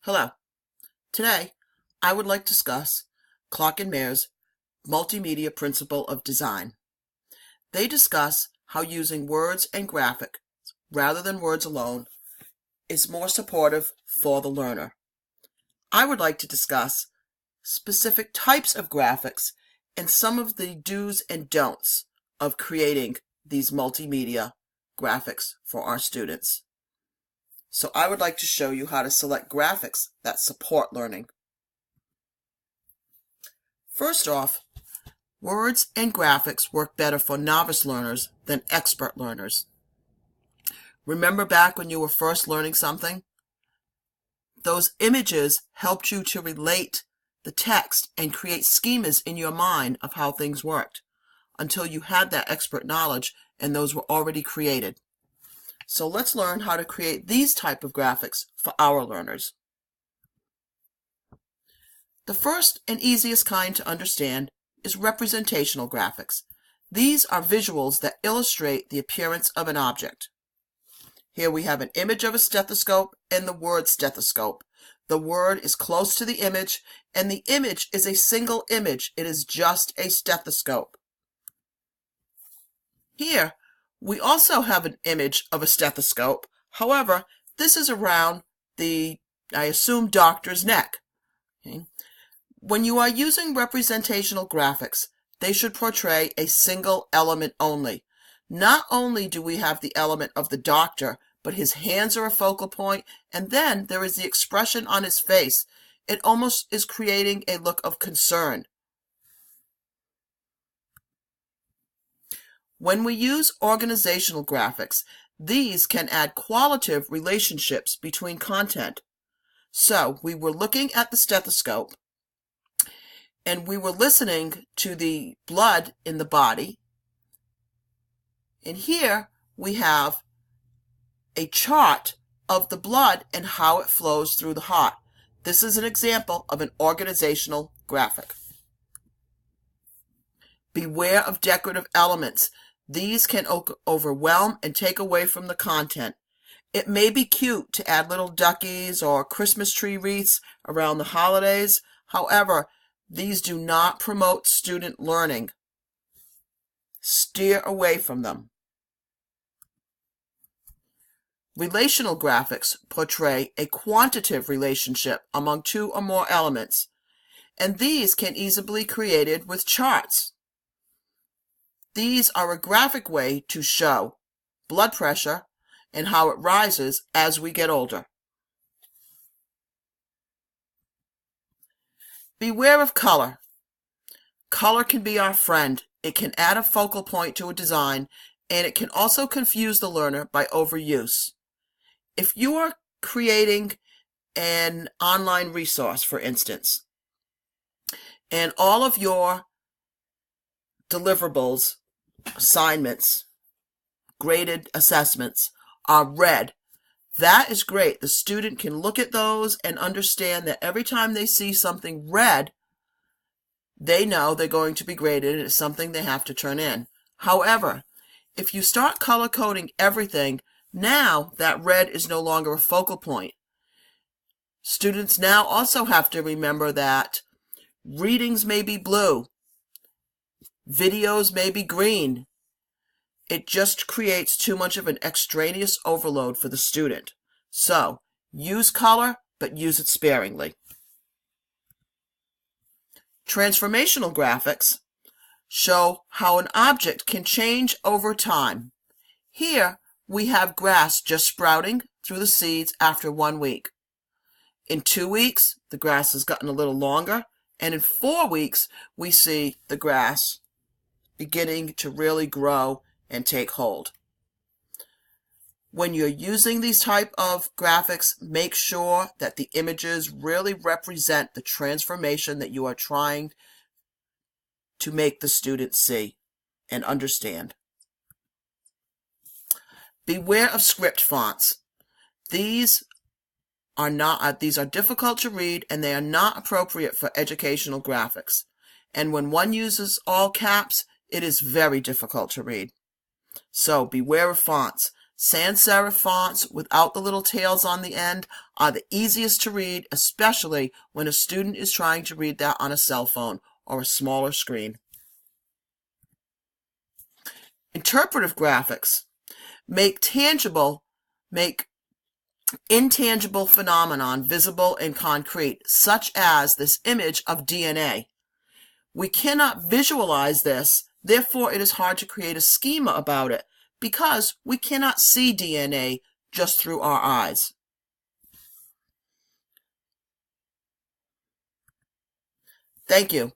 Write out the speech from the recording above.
Hello. Today, I would like to discuss Clark and Mayer's multimedia principle of design. They discuss how using words and graphics, rather than words alone, is more supportive for the learner. I would like to discuss specific types of graphics and some of the do's and don'ts of creating these multimedia graphics for our students. So I would like to show you how to select graphics that support learning. First off, words and graphics work better for novice learners than expert learners. Remember back when you were first learning something? Those images helped you to relate the text and create schemas in your mind of how things worked until you had that expert knowledge and those were already created. So let's learn how to create these type of graphics for our learners. The first and easiest kind to understand is representational graphics. These are visuals that illustrate the appearance of an object. Here we have an image of a stethoscope and the word stethoscope. The word is close to the image and the image is a single image. It is just a stethoscope. Here we also have an image of a stethoscope. However, this is around the, I assume, doctor's neck. Okay. When you are using representational graphics, they should portray a single element only. Not only do we have the element of the doctor, but his hands are a focal point, and then there is the expression on his face. It almost is creating a look of concern. When we use organizational graphics, these can add qualitative relationships between content. So we were looking at the stethoscope and we were listening to the blood in the body. And here we have a chart of the blood and how it flows through the heart. This is an example of an organizational graphic. Beware of decorative elements. These can overwhelm and take away from the content. It may be cute to add little duckies or Christmas tree wreaths around the holidays. However, these do not promote student learning. Steer away from them. Relational graphics portray a quantitative relationship among two or more elements, and these can easily be created with charts. These are a graphic way to show blood pressure and how it rises as we get older. Beware of color. Color can be our friend. It can add a focal point to a design, and it can also confuse the learner by overuse. If you are creating an online resource, for instance, and all of your deliverables, assignments, graded assessments are red, that is great. The student can look at those and understand that every time they see something red, they know they're going to be graded and it's something they have to turn in. However, if you start color coding everything, now that red is no longer a focal point. Students now also have to remember that readings may be blue, videos may be green. It just creates too much of an extraneous overload for the student. So, use color, but use it sparingly. Transformational graphics show how an object can change over time. Here, we have grass just sprouting through the seeds after 1 week. In 2 weeks, the grass has gotten a little longer, and in 4 weeks, we see the grass beginning to really grow and take hold. When you're using these type of graphics, make sure that the images really represent the transformation that you are trying to make the student see and understand. Beware of script fonts. These are difficult to read and they are not appropriate for educational graphics. And when one uses all caps, it is very difficult to read. So beware of fonts. Sans serif fonts without the little tails on the end are the easiest to read, especially when a student is trying to read that on a cell phone or a smaller screen. Interpretive graphics make intangible phenomenon visible and concrete, such as this image of DNA. We cannot visualize this, therefore it is hard to create a schema about it, because we cannot see DNA just through our eyes. Thank you.